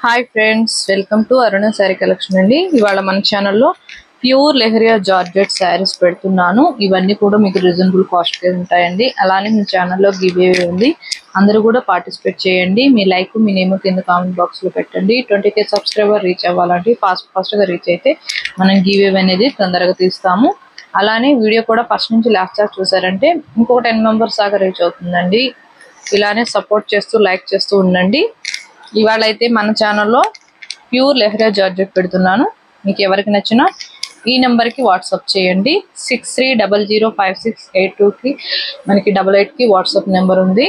Hi friends, welcome to Aruna sari collection అండి. ఇవాళ మన ఛానల్లో ప్యూర్ లెహరియా జార్జెట్ శారీస్ పెడుతున్నాను. ఇవన్నీ కూడా మీకు రీజనబుల్ కాస్ట్ కే ఉంటాయండి. అలానే మీ ఛానల్లో గివ్ అవే ఉంది, అందరూ కూడా పార్టిసిపేట్ చేయండి. మీ లైక్ మీ నేమ్ కింద కామెంట్ బాక్స్ లో పెట్టండి. 20K సబ్స్క్రైబర్ రీచ్ అవ్వాలంటే ఫాస్ట్ గా రీచ్ అయితే మనం గివ్ అవే అనేది తొందరగా తీస్తాము. అలానే వీడియో కూడా ఫస్ట్ నుంచి లాస్ట్ దాకా చూసారంటే ఇంకొక 10 మెంబర్స్ దాకా రీచ్ అవుతుందండి. ఇలానే సపోర్ట్ చేస్తూ లైక్ చేస్తూ ఉండండి. ఇవాళ అయితే మన ఛానల్లో ప్యూర్ లెహరియా జార్జెట్ పెడుతున్నాను. మీకు ఎవరికి నచ్చినా ఈ నెంబర్కి వాట్సాప్ చేయండి. 63005682కి మనకి 88కి వాట్సాప్ నెంబర్ ఉంది.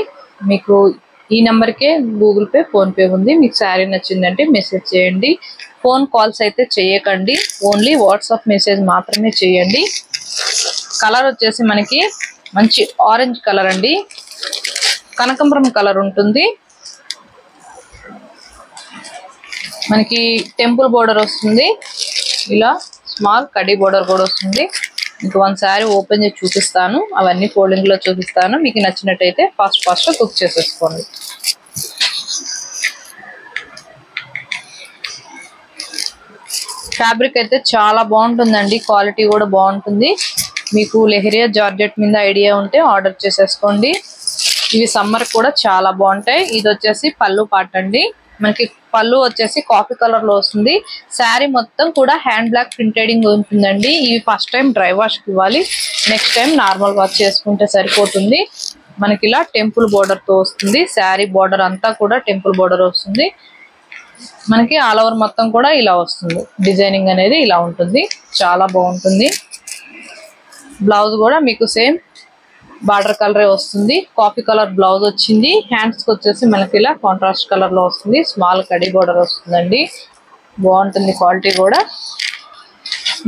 మీకు ఈ నెంబర్కే గూగుల్ పే ఫోన్పే ఉంది. మీకు శారీ నచ్చిందంటే మెసేజ్ చేయండి. ఫోన్ కాల్స్ అయితే చేయకండి, ఓన్లీ వాట్సాప్ మెసేజ్ మాత్రమే చేయండి. కలర్ వచ్చేసి మనకి మంచి ఆరెంజ్ కలర్ అండి, కనకాంబరం కలర్ ఉంటుంది. మనకి టెంపుల్ బోర్డర్ వస్తుంది, ఇలా స్మాల్ కడ్డీ బోర్డర్ కూడా వస్తుంది. మీకు వన్ శారీ ఓపెన్ చేసి చూపిస్తాను, అవన్నీ ఫోల్డింగ్ లో చూపిస్తాను. మీకు నచ్చినట్టయితే ఫాస్ట్ కుక్ చేసేసుకోండి. ఫ్యాబ్రిక్ అయితే చాలా బాగుంటుందండి, క్వాలిటీ కూడా బాగుంటుంది. మీకు లెహరియా జార్జెట్ మీద ఐడియా ఉంటే ఆర్డర్ చేసేసుకోండి. ఇవి సమ్మర్ కూడా చాలా బాగుంటాయి. ఇది వచ్చేసి పళ్ళు పాట అండి. మనకి పళ్ళు వచ్చేసి కాఫీ కలర్ లో వస్తుంది. శారీ మొత్తం కూడా హ్యాండ్ బ్లాక్ ప్రింటెడింగ్ ఉంటుందండి. ఇవి ఫస్ట్ టైం డ్రై వాష్ కి ఇవ్వాలి, నెక్స్ట్ టైం నార్మల్ వాష్ చేసుకుంటే సరిపోతుంది. మనకి ఇలా టెంపుల్ బోర్డర్ తో వస్తుంది. శారీ బోర్డర్ అంతా కూడా టెంపుల్ బోర్డర్ వస్తుంది. మనకి ఆల్ ఓవర్ మొత్తం కూడా ఇలా వస్తుంది. డిజైనింగ్ అనేది ఇలా ఉంటుంది, చాలా బాగుంటుంది. బ్లౌజ్ కూడా మీకు సేమ్ బార్డర్ కలరే వస్తుంది. కాఫీ కలర్ బ్లౌజ్ వచ్చింది. హ్యాండ్స్ కి వచ్చేసి మనకి ఇలా కాంట్రాస్ట్ కలర్ లో వస్తుంది. స్మాల్ కడ్డీ బోర్డర్ వస్తుందండి, బాగుంటుంది క్వాలిటీ కూడా.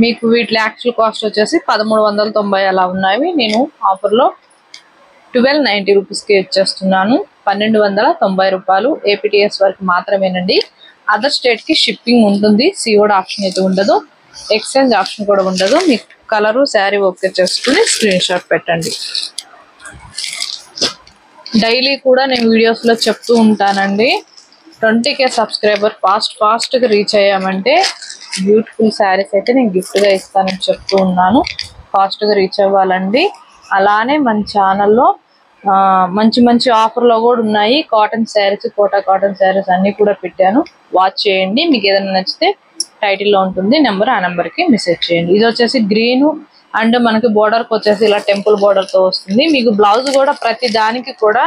మీకు వీటి యాక్చువల్ కాస్ట్ వచ్చేసి 1390 అలా ఉన్నాయి. నేను ఆఫర్లో 1290 రూపీస్కి ఇచ్చేస్తున్నాను. 1290 రూపాయలు ఏపీటీఎస్ వరకు మాత్రమేనండి. అదర్ స్టేట్ కి షిప్పింగ్ ఉంటుంది. సిఓడి ఆప్షన్ అయితే ఉండదు, ఎక్స్చేంజ్ ఆప్షన్ కూడా ఉండదు. మీకు కలరు శారీ ఓకే చేసుకుని స్క్రీన్ షాట్ పెట్టండి. డైలీ కూడా నేను వీడియోస్ లో చెప్తూ ఉంటానండి, 20K సబ్స్క్రైబర్ ఫాస్ట్ గా రీచ్ అయ్యామంటే బ్యూటిఫుల్ శారీస్ అయితే నేను గిఫ్ట్ గా ఇస్తానని చెప్తూ ఉన్నాను. ఫాస్ట్ గా రీచ్ అవ్వాలండి. అలానే మన ఛానల్లో మంచి ఆఫర్లో కూడా ఉన్నాయి. కాటన్ శారీస్, కోటా కాటన్ శారీస్ అన్ని కూడా పెట్టాను, వాచ్ చేయండి. మీకు ఏదైనా నచ్చితే టైటిల్లో ఉంటుంది నెంబర్, ఆ నెంబర్కి మెసేజ్ చేయండి. ఇది వచ్చేసి గ్రీన్ అండ్ మనకి బోర్డర్కి వచ్చేసి ఇలా టెంపుల్ బోర్డర్ తో వస్తుంది. మీకు బ్లౌజ్ కూడా ప్రతి దానికి కూడా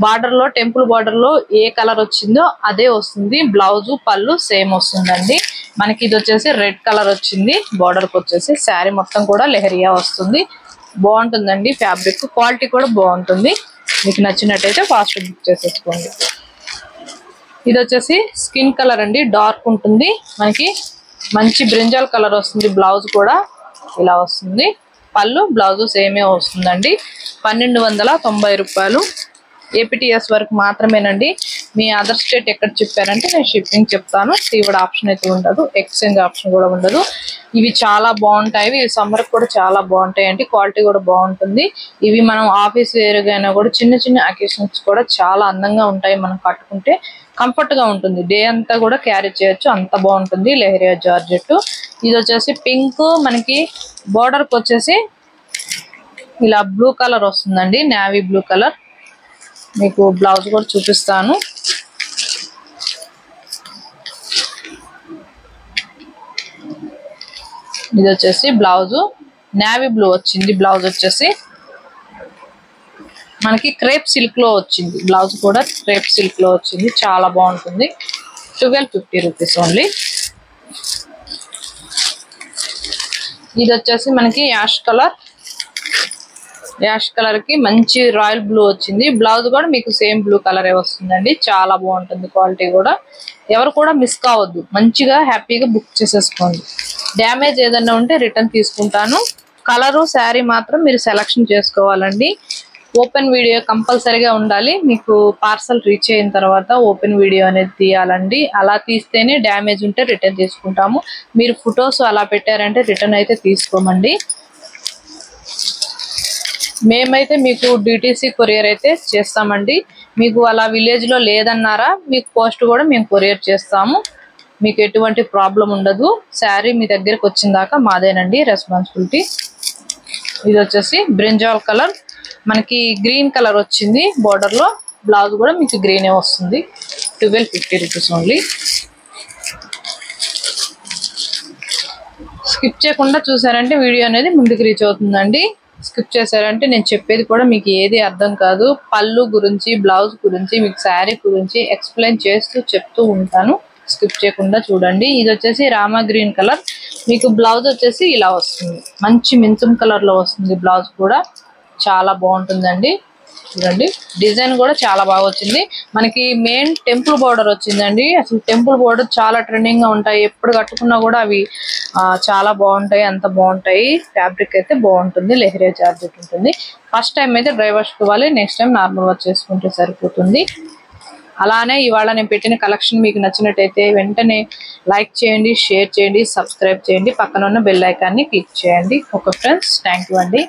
బార్డర్ లో టెంపుల్ బార్డర్ లో ఏ కలర్ వచ్చిందో అదే వస్తుంది. బ్లౌజ్ పళ్ళు సేమ్ వస్తుందండి. మనకి ఇది వచ్చేసి రెడ్ కలర్ వచ్చింది. బార్డర్ కి వచ్చేసి శారీ మొత్తం కూడా లెహరియా వస్తుంది. బాగుంటుందండి, ఫ్యాబ్రిక్ క్వాలిటీ కూడా బాగుంటుంది. మీకు నచ్చినట్టయితే ఫాస్ట్ బుక్ చేసేసుకోండి. ఇది వచ్చేసి స్కిన్ కలర్ అండి, డార్క్ ఉంటుంది. మనకి మంచి బ్రింజాల్ కలర్ వస్తుంది. బ్లౌజ్ కూడా ఇలా వస్తుంది. పళ్ళు బ్లౌజ్ సేమే వస్తుందండి. 1290 రూపాయలు ఏపీటీఎస్ వరకు మాత్రమేనండి. మీ అదర్ స్టేట్ ఎక్కడ చెప్పారంటే నేను షిప్పింగ్ చెప్తాను. సిఓడి ఆప్షన్ అయితే ఉండదు, ఎక్స్చేంజ్ ఆప్షన్ కూడా ఉండదు. ఇవి చాలా బాగుంటాయి. ఇవి సమ్మర్ కూడా చాలా బాగుంటాయి అండి, క్వాలిటీ కూడా బాగుంటుంది. ఇవి మనం ఆఫీస్ వేరుగా అయినా కూడా చిన్న అకేషన్స్ కూడా చాలా అందంగా ఉంటాయి. మనం కట్టుకుంటే కంఫర్ట్ గా ఉంటుంది, డే అంతా కూడా క్యారీ చేయొచ్చు, అంత బాగుంటుంది లెహరియా జార్జెట్. ఇది వచ్చేసి పింక్, మనకి బోర్డర్ కి వచ్చేసి ఇలా బ్లూ కలర్ వస్తుందండి, నేవీ బ్లూ కలర్. మీకు బ్లౌజ్ కూడా చూపిస్తాను. ఇది వచ్చేసి బ్లౌజ్ నేవీ బ్లూ వచ్చింది. బ్లౌజ్ వచ్చేసి మనకి క్రేప్ సిల్క్ లో వచ్చింది. బ్లౌజ్ కూడా క్రేప్ సిల్క్ లో వచ్చింది, చాలా బాగుంటుంది. 1250 రూపీస్ ఓన్లీ. ఇది వచ్చేసి మనకి యాష్ కలర్ కి మంచి రాయల్ బ్లూ వచ్చింది. బ్లౌజ్ కూడా మీకు సేమ్ బ్లూ కలరే వస్తుందండి, చాలా బాగుంటుంది క్వాలిటీ కూడా. ఎవరు కూడా మిస్ కావద్దు, మంచిగా హ్యాపీగా బుక్ చేసేసుకోండి. డ్యామేజ్ ఏదైనా ఉంటే రిటర్న్ తీసుకుంటాను. కలరు శారీ మాత్రం మీరు సెలెక్షన్ చేసుకోవాలండి. ఓపెన్ వీడియో కంపల్సరీగా ఉండాలి. మీకు పార్సల్ రీచ్ అయిన తర్వాత ఓపెన్ వీడియో అనేది తీయాలండి. అలా తీస్తేనే డ్యామేజ్ ఉంటే రిటర్న్ తీసుకుంటాము. మీరు ఫొటోస్ అలా పెట్టారంటే రిటర్న్ అయితే తీసుకోమండి. మేమైతే మీకు డిటిసి కొరియర్ అయితే చేస్తామండి. మీకు అలా విలేజ్లో లేదన్నారా, మీకు పోస్ట్ కూడా మేము కొరియర్ చేస్తాము. మీకు ఎటువంటి ప్రాబ్లం ఉండదు. శారీ మీ దగ్గరకు వచ్చిన దాకా మాదేనండి రెస్పాన్సిబిలిటీ. ఇది వచ్చేసి బ్రింజాల్ కలర్, మనకి గ్రీన్ కలర్ వచ్చింది బోర్డర్లో. బ్లౌజ్ కూడా మీకు గ్రీనే వస్తుంది. 1250 రూపీస్ ఓన్లీ. స్కిప్ చేయకుండా చూసారంటే వీడియో అనేది ముందుకు రీచ్ అవుతుందండి. స్కిప్ చేశారంటే నేను చెప్పేది కూడా మీకు ఏది అర్థం కాదు. పళ్ళు గురించి, బ్లౌజ్ గురించి, మీకు శారీ గురించి ఎక్స్ప్లెయిన్ చేస్తూ చెప్తూ ఉంటాను. స్కిప్ చేయకుండా చూడండి. ఇది వచ్చేసి రామా గ్రీన్ కలర్, మీకు బ్లౌజ్ వచ్చేసి ఇలా వస్తుంది. మంచి మెంతుం కలర్ లో వస్తుంది. బ్లౌజ్ కూడా చాలా బాగుంటుందండి. చూడండి డిజైన్ కూడా చాలా బాగా వచ్చింది. మనకి మెయిన్ టెంపుల్ బోర్డర్ వచ్చిందండి. అసలు టెంపుల్ బోర్డర్ చాలా ట్రెండింగ్ గా ఉంటాయి. ఎప్పుడు కట్టుకున్నా కూడా అవి చాలా బాగుంటాయి. అంత బాగుంటాయి. ఫ్యాబ్రిక్ అయితే బాగుంటుంది. లెహరియా ఫ్యాబ్రిక్ ఉంటుంది. ఫస్ట్ టైం అయితే డ్రై వాష్ ఇవ్వాలి. నెక్స్ట్ టైం నార్మల్ వాష్ చేసుకుంటే సరిపోతుంది. అలానే ఇవాళ నేను పెట్టిన కలెక్షన్ మీకు నచ్చినట్టయితే వెంటనే లైక్ చేయండి, షేర్ చేయండి, సబ్స్క్రైబ్ చేయండి, పక్కన ఉన్న బెల్ ఐకాన్ని క్లిక్ చేయండి. ఓకే ఫ్రెండ్స్, థ్యాంక్ యూ అండి.